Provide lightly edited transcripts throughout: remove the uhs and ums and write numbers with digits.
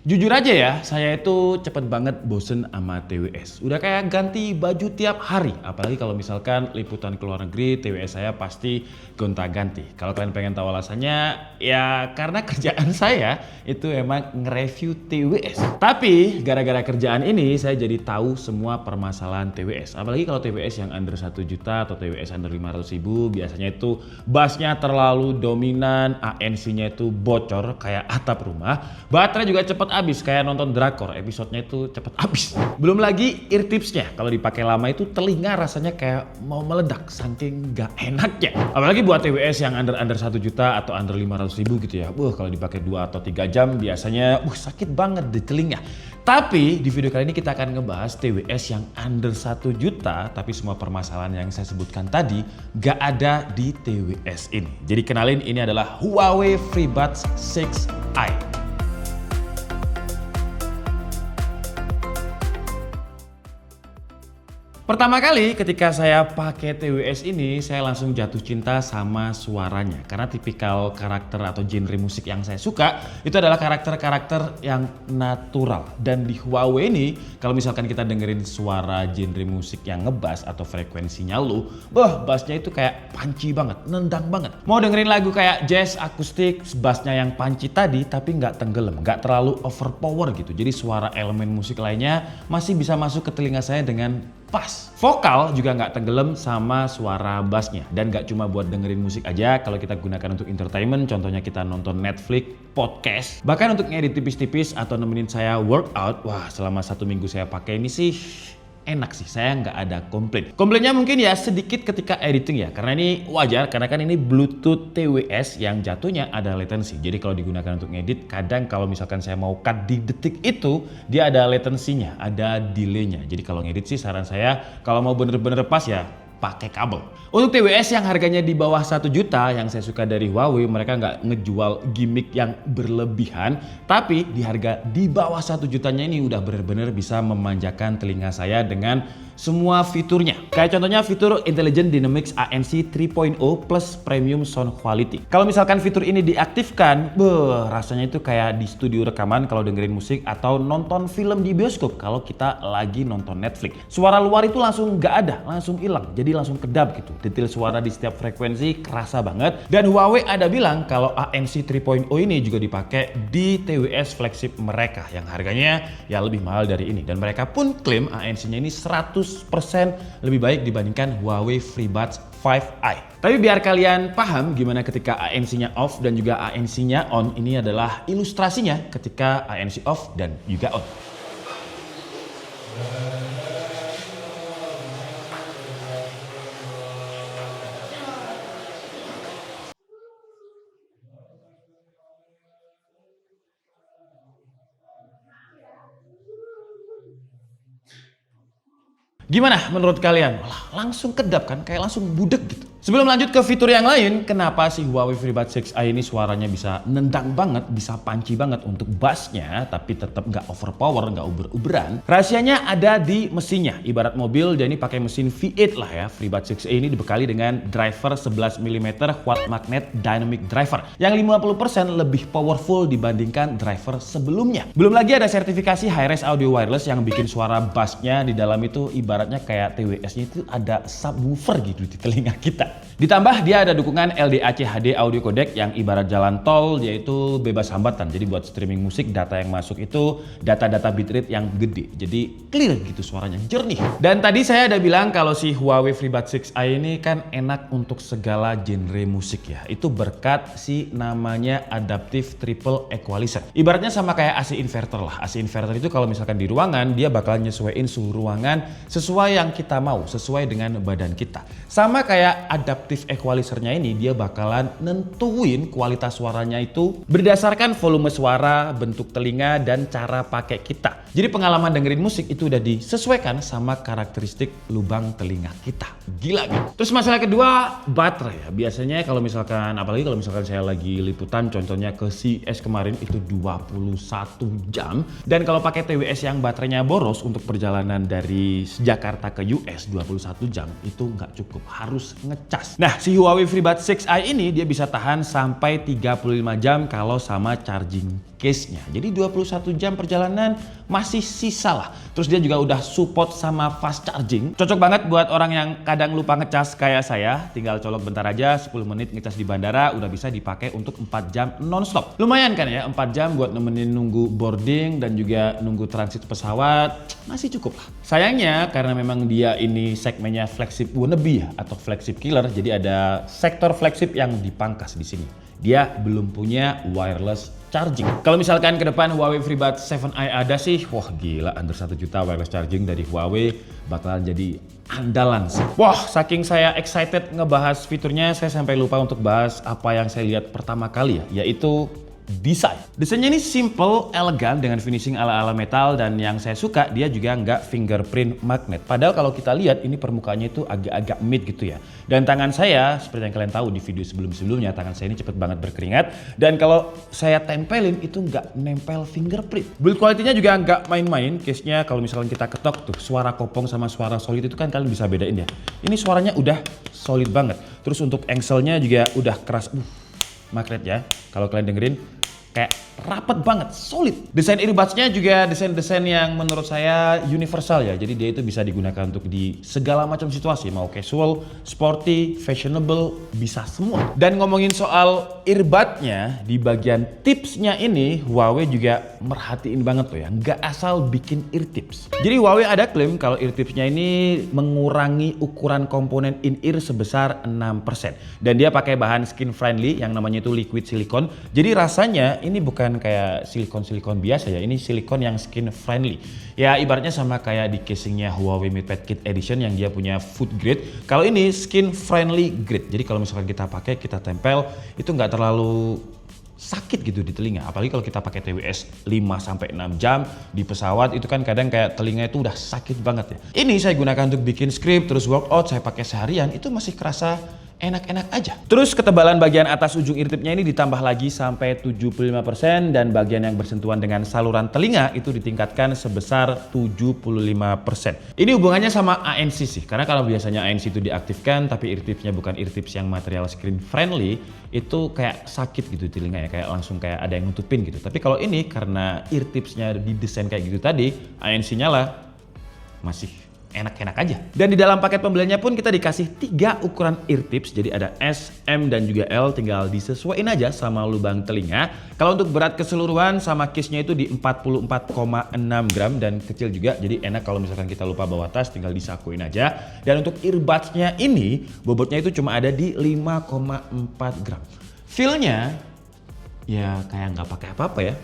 Jujur aja ya, saya itu cepet banget bosen sama TWS. Udah kayak ganti baju tiap hari. Apalagi kalau misalkan liputan ke luar negeri, TWS saya pasti gonta-ganti. Kalau kalian pengen tahu alasannya, ya karena kerjaan saya itu emang nge-review TWS. Tapi gara-gara kerjaan ini, saya jadi tahu semua permasalahan TWS. Apalagi kalau TWS yang under 1 juta atau TWS under 500 ribu, biasanya itu bassnya terlalu dominan, ANC-nya itu bocor kayak atap rumah. Baterai juga cepet habis kayak nonton drakor, episodenya itu cepet habis. Belum lagi ear tipsnya, kalau dipakai lama itu telinga rasanya kayak mau meledak saking gak enaknya. Apalagi buat TWS yang under 1 juta atau under 500 ribu gitu ya. Kalau dipakai 2 atau 3 jam biasanya sakit banget di telinga. Tapi di video kali ini kita akan ngebahas TWS yang under 1 juta tapi semua permasalahan yang saya sebutkan tadi gak ada di TWS ini. Jadi kenalin, ini adalah Huawei FreeBuds 6i. Pertama kali ketika saya pakai TWS ini, saya langsung jatuh cinta sama suaranya. Karena tipikal karakter atau genre musik yang saya suka, itu adalah karakter-karakter yang natural. Dan di Huawei ini, kalau misalkan kita dengerin suara genre musik yang ngebass atau frekuensinya low, bassnya itu kayak punchy banget, nendang banget. Mau dengerin lagu kayak jazz, akustik, bassnya yang punchy tadi, tapi nggak tenggelam, nggak terlalu overpower gitu. Jadi suara elemen musik lainnya masih bisa masuk ke telinga saya dengan pas. Vokal juga nggak tenggelam sama suara bassnya. Dan nggak cuma buat dengerin musik aja, kalau kita gunakan untuk entertainment, contohnya kita nonton Netflix, podcast, bahkan untuk ngedit tipis-tipis atau nemenin saya workout, selama 1 minggu saya pakai ini sih enak sih, saya nggak ada komplain. Komplainnya mungkin ya sedikit ketika editing ya, karena ini wajar, karena kan ini Bluetooth TWS yang jatuhnya ada latency. Jadi kalau digunakan untuk ngedit, kadang kalau misalkan saya mau cut di detik itu, dia ada latensinya, ada delaynya. Jadi kalau ngedit sih saran saya, kalau mau bener-bener pas ya pakai kabel. Untuk TWS yang harganya di bawah 1 juta, yang saya suka dari Huawei, mereka nggak ngejual gimmick yang berlebihan, tapi di harga di bawah 1 jutanya ini udah bener-bener bisa memanjakan telinga saya dengan semua fiturnya. Kayak contohnya fitur Intelligent Dynamics ANC 3.0 plus Premium Sound Quality. Kalau misalkan fitur ini diaktifkan, rasanya itu kayak di studio rekaman kalau dengerin musik atau nonton film di bioskop kalau kita lagi nonton Netflix. Suara luar itu langsung nggak ada, langsung hilang, jadi langsung kedap gitu. Detail suara di setiap frekuensi kerasa banget. Dan Huawei ada bilang kalau ANC 3.0 ini juga dipakai di TWS flagship mereka yang harganya ya lebih mahal dari ini. Dan mereka pun klaim ANC-nya ini 100% lebih baik dibandingkan Huawei FreeBuds 5i. Tapi biar kalian paham gimana ketika ANC-nya off dan juga ANC-nya on, ini adalah ilustrasinya ketika ANC off dan juga on. Gimana menurut kalian? Langsung kedap kan? Kayak langsung budek gitu. Sebelum lanjut ke fitur yang lain, kenapa sih Huawei FreeBuds 6i ini suaranya bisa nendang banget, bisa punchy banget untuk bassnya, tapi tetap nggak overpower, nggak uber-uberan? Rahasianya ada di mesinnya. Ibarat mobil, dia ini pakai mesin V8 lah ya. FreeBuds 6i ini dibekali dengan driver 11 mm quad magnet dynamic driver, yang 50% lebih powerful dibandingkan driver sebelumnya. Belum lagi ada sertifikasi Hi-Res Audio Wireless yang bikin suara bassnya di dalam itu ibaratnya kayak TWS-nya itu ada subwoofer gitu di telinga kita. Ditambah dia ada dukungan LDAC HD audio codec yang ibarat jalan tol, yaitu bebas hambatan. Jadi buat streaming musik, data yang masuk itu data-data bitrate yang gede. Jadi clear gitu suaranya, jernih. Dan tadi saya ada bilang kalau si Huawei FreeBuds 6i ini kan enak untuk segala genre musik ya. Itu berkat si namanya Adaptive Triple Equalizer. Ibaratnya sama kayak AC inverter lah. AC inverter itu kalau misalkan di ruangan, dia bakal nyesuaiin suhu ruangan sesuai yang kita mau, sesuai dengan badan kita. Sama kayak Adaptive Equalizer-nya ini, dia bakalan nentuin kualitas suaranya itu berdasarkan volume suara, bentuk telinga, dan cara pakai kita. Jadi pengalaman dengerin musik itu udah disesuaikan sama karakteristik lubang telinga kita. Gila kan? Terus masalah kedua, baterai ya. Biasanya kalau misalkan, apalagi kalau misalkan saya lagi liputan, contohnya ke CES kemarin itu 21 jam. Dan kalau pakai TWS yang baterainya boros untuk perjalanan dari Jakarta ke US 21 jam, itu nggak cukup, harus ngecas. Nah, si Huawei FreeBuds 6i ini dia bisa tahan sampai 35 jam kalau sama charging case-nya. Jadi 21 jam perjalanan masih sisa lah. Terus dia juga udah support sama fast charging. Cocok banget buat orang yang kadang lupa ngecas kayak saya. Tinggal colok bentar aja, 10 menit ngecas di bandara udah bisa dipakai untuk 4 jam non-stop. Lumayan kan ya, 4 jam buat nemenin nunggu boarding dan juga nunggu transit pesawat. Masih cukup lah. Sayangnya karena memang dia ini segmennya flagship wannabe ya, atau flagship killer, jadi ada sektor flagship yang dipangkas di sini. Dia belum punya wireless charging. Kalau misalkan ke depan Huawei FreeBuds 7i ada sih, wah gila, under 1 juta wireless charging dari Huawei bakalan jadi andalan sih. Wah, saking saya excited ngebahas fiturnya, saya sampai lupa untuk bahas apa yang saya lihat pertama kali ya, yaitu desain. Desainnya ini simple, elegan dengan finishing ala-ala metal, dan yang saya suka dia juga nggak fingerprint magnet. Padahal kalau kita lihat ini permukaannya itu agak-agak matte gitu ya. Dan tangan saya, seperti yang kalian tahu di video sebelum-sebelumnya, tangan saya ini cepet banget berkeringat. Dan kalau saya tempelin itu nggak nempel fingerprint. Build quality-nya juga nggak main-main. Case-nya kalau misalkan kita ketok tuh, suara kopong sama suara solid itu kan kalian bisa bedain ya. Ini suaranya udah solid banget. Terus untuk engsel-nya juga udah keras. Magnet ya. Kalau kalian dengerin kayak rapet banget, solid. Desain earbuds-nya juga desain-desain yang menurut saya universal ya. Jadi dia itu bisa digunakan untuk di segala macam situasi, mau casual, sporty, fashionable, bisa semua. Dan ngomongin soal earbud-nya, di bagian tipsnya ini Huawei juga merhatiin banget tuh ya, nggak asal bikin ear tips. Jadi Huawei ada klaim kalau ear tipsnya ini mengurangi ukuran komponen in-ear sebesar 6%. Dan dia pakai bahan skin friendly yang namanya itu liquid silicone. Jadi rasanya ini bukan kayak silikon-silikon biasa ya, ini silikon yang skin friendly. Ya ibaratnya sama kayak di casingnya Huawei MatePad Kit Edition yang dia punya food grade. Kalau ini skin friendly grade. Jadi kalau misalkan kita pakai, kita tempel, itu nggak terlalu sakit gitu di telinga. Apalagi kalau kita pakai TWS 5-6 jam di pesawat, itu kan kadang kayak telinga itu udah sakit banget ya. Ini saya gunakan untuk bikin script, terus workout, saya pakai seharian, itu masih kerasa enak-enak aja. Terus ketebalan bagian atas ujung eartipnya ini ditambah lagi sampai 75%, dan bagian yang bersentuhan dengan saluran telinga itu ditingkatkan sebesar 75%. Ini hubungannya sama ANC sih, karena kalau biasanya ANC itu diaktifkan tapi eartipsnya bukan eartips yang material screen friendly, itu kayak sakit gitu telinga ya, kayak langsung kayak ada yang nutupin gitu. Tapi kalau ini karena eartipsnya didesain kayak gitu tadi, ANC nyala, masih enak-enak aja. Dan di dalam paket pembeliannya pun kita dikasih 3 ukuran ear tips. Jadi ada S, M, dan juga L, tinggal disesuaiin aja sama lubang telinga. Kalau untuk berat keseluruhan sama case-nya itu di 44,6 gram dan kecil juga. Jadi enak kalau misalkan kita lupa bawa tas, tinggal disakuin aja. Dan untuk earbuds-nya ini bobotnya itu cuma ada di 5,4 gram. Feel-nya ya kayak nggak pakai apa-apa ya.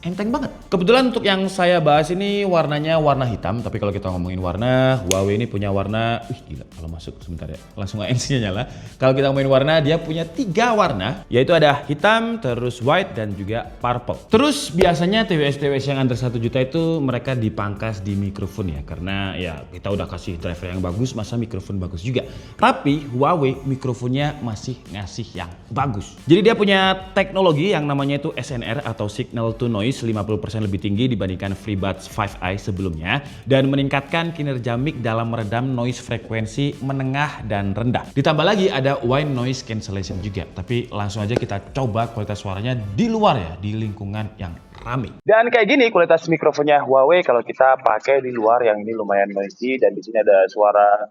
Enteng banget. Kebetulan untuk yang saya bahas ini warnanya warna hitam, tapi kalau kita ngomongin warna, Huawei ini punya warna, gila kalau masuk sebentar ya, langsung ANC-nya nyala. Kalau kita ngomongin warna, dia punya 3 warna, yaitu ada hitam, terus white, dan juga purple. Terus biasanya TWS-TWS yang under 1 juta itu mereka dipangkas di mikrofon ya, karena ya kita udah kasih driver yang bagus, masa mikrofon bagus juga. Tapi Huawei mikrofonnya masih ngasih yang bagus. Jadi dia punya teknologi yang namanya itu SNR atau Signal to Noise, 50% lebih tinggi dibandingkan FreeBuds 5i sebelumnya, dan meningkatkan kinerja mic dalam meredam noise frekuensi menengah dan rendah. Ditambah lagi ada white noise cancellation juga. Tapi langsung aja kita coba kualitas suaranya di luar ya, di lingkungan yang rame. Dan kayak gini kualitas mikrofonnya Huawei kalau kita pakai di luar, yang ini lumayan noisy, dan di sini ada suara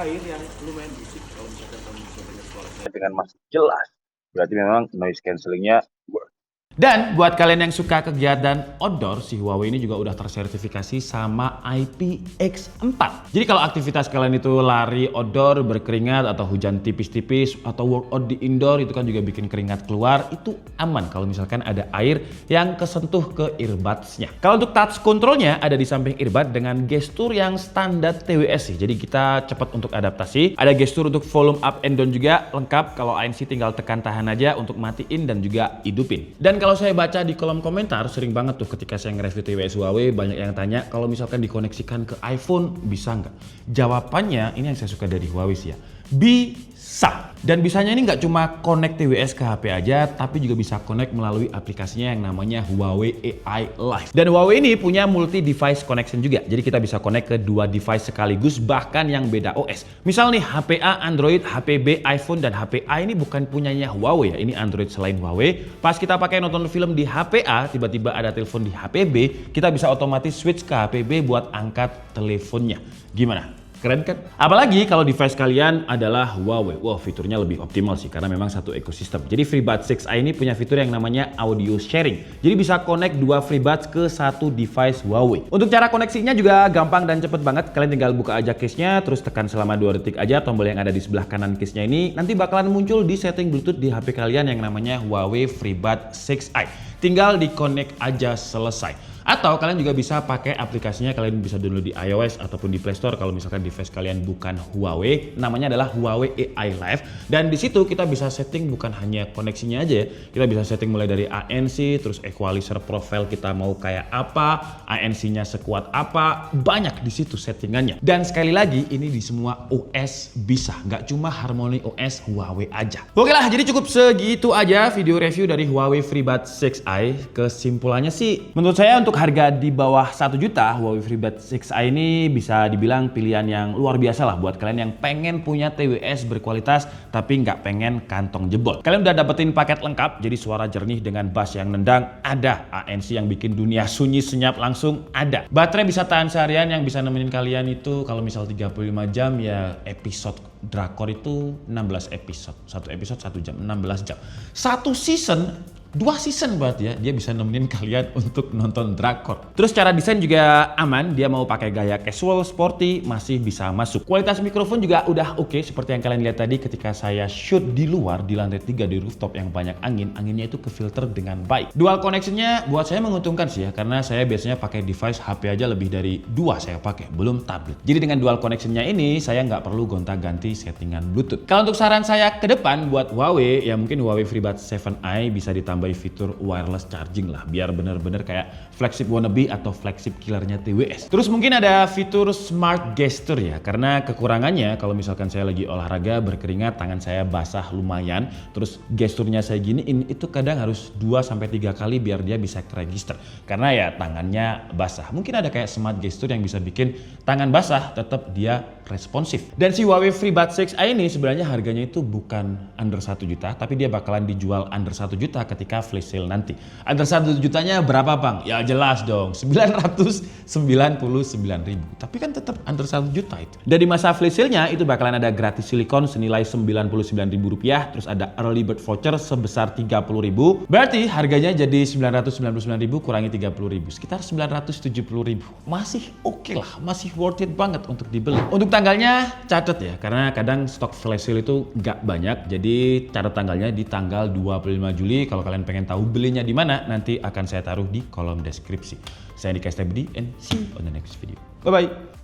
air yang lumayan berisik. Kalau misalkan kamu bisa dengar suaranya dengan masih jelas, berarti memang noise cancellingnya work. Dan buat kalian yang suka kegiatan outdoor, si Huawei ini juga udah tersertifikasi sama IPX4. Jadi kalau aktivitas kalian itu lari outdoor, berkeringat, atau hujan tipis-tipis, atau workout di indoor, itu kan juga bikin keringat keluar, itu aman kalau misalkan ada air yang kesentuh ke earbuds-nya. Kalau untuk touch control-nya ada di samping earbud dengan gestur yang standar TWS sih. Jadi kita cepat untuk adaptasi. Ada gestur untuk volume up and down juga lengkap. Kalau ANC tinggal tekan tahan aja untuk matiin dan juga hidupin. Dan kalau saya baca di kolom komentar, sering banget tuh ketika saya nge-review TWS Huawei, banyak yang tanya kalau misalkan dikoneksikan ke iPhone bisa nggak? Jawabannya, ini yang saya suka dari Huawei sih ya, Bisa. Dan bisanya ini nggak cuma connect TWS ke HP aja, tapi juga bisa connect melalui aplikasinya yang namanya Huawei AI Live. Dan Huawei ini punya multi device connection juga. Jadi kita bisa connect ke dua device sekaligus, bahkan yang beda OS. Misal nih HP A Android, HP B iPhone, dan HP A ini bukan punyanya Huawei ya. Ini Android selain Huawei. Pas kita pakai nonton film di HP A, tiba-tiba ada telepon di HP B, kita bisa otomatis switch ke HP B buat angkat teleponnya. Gimana? Keren kan? Apalagi kalau device kalian adalah Huawei. Wow, fiturnya lebih optimal sih karena memang satu ekosistem. Jadi FreeBuds 6i ini punya fitur yang namanya audio sharing. Jadi bisa connect dua FreeBuds ke satu device Huawei. Untuk cara koneksinya juga gampang dan cepet banget. Kalian tinggal buka aja case-nya, terus tekan selama 2 detik aja tombol yang ada di sebelah kanan case-nya ini. Nanti bakalan muncul di setting Bluetooth di HP kalian yang namanya Huawei FreeBuds 6i. Tinggal di-connect aja, selesai. Atau kalian juga bisa pakai aplikasinya, kalian bisa download di iOS ataupun di Play Store kalau misalkan device kalian bukan Huawei. Namanya adalah Huawei AI Live. Dan di situ kita bisa setting bukan hanya koneksinya aja ya. Kita bisa setting mulai dari ANC, terus equalizer profile kita mau kayak apa, ANC-nya sekuat apa, banyak di situ settingannya. Dan sekali lagi ini di semua OS bisa, nggak cuma Harmony OS Huawei aja. Oke lah, jadi cukup segitu aja video review dari Huawei FreeBuds 6i. Kesimpulannya sih, menurut saya untuk harga di bawah 1 juta, Huawei FreeBuds 6i ini bisa dibilang pilihan yang luar biasa lah buat kalian yang pengen punya TWS berkualitas tapi nggak pengen kantong jebol. Kalian udah dapetin paket lengkap, jadi suara jernih dengan bass yang nendang ada, ANC yang bikin dunia sunyi senyap langsung ada. Baterai bisa tahan seharian yang bisa nemenin kalian itu kalau misal 35 jam ya episode drakor itu 16 episode. Satu episode 1 jam, 16 jam. Satu season 2 season berarti ya, dia bisa nemenin kalian untuk nonton drakor. Terus cara desain juga aman, dia mau pakai gaya casual, sporty, masih bisa masuk. Kualitas mikrofon juga udah oke, seperti yang kalian lihat tadi ketika saya shoot di luar, di lantai 3 di rooftop yang banyak angin, anginnya itu kefilter dengan baik. Dual connection-nya buat saya menguntungkan sih ya, karena saya biasanya pakai device HP aja lebih dari 2 saya pakai, belum tablet. Jadi dengan dual connection-nya ini, saya nggak perlu gonta-ganti settingan Bluetooth. Kalau untuk saran saya ke depan buat Huawei, ya mungkin Huawei FreeBuds 7i bisa ditambah fitur wireless charging lah biar bener-bener kayak flagship wannabe atau flagship killernya TWS. Terus mungkin ada fitur smart gesture ya, karena kekurangannya kalau misalkan saya lagi olahraga berkeringat, tangan saya basah lumayan, terus gesturnya saya giniin itu kadang harus 2-3 kali biar dia bisa register karena ya tangannya basah. Mungkin ada kayak smart gesture yang bisa bikin tangan basah tetap dia responsif. Dan si Huawei FreeBuds 6i ini sebenarnya harganya itu bukan under 1 juta, tapi dia bakalan dijual under 1 juta ketika flash sale nanti. Under 1 jutanya berapa bang? Ya jelas dong, 999.000. Tapi kan tetap under 1 juta itu. Dan di masa flash sale-nya itu bakalan ada gratis silikon senilai Rp99.000, terus ada early bird voucher sebesar Rp30.000. Berarti harganya jadi Rp999.000 kurangi Rp30.000, sekitar Rp970.000. Masih oke lah, masih worth it banget untuk dibeli. Untuk tanggalnya catat ya, karena kadang stok flash sale itu nggak banyak, jadi catat tanggalnya di tanggal 25 Juli. Kalau kalian pengen tahu belinya di mana, nanti akan saya taruh di kolom deskripsi. Saya Dika Stebdi and see you on the next video. Bye bye.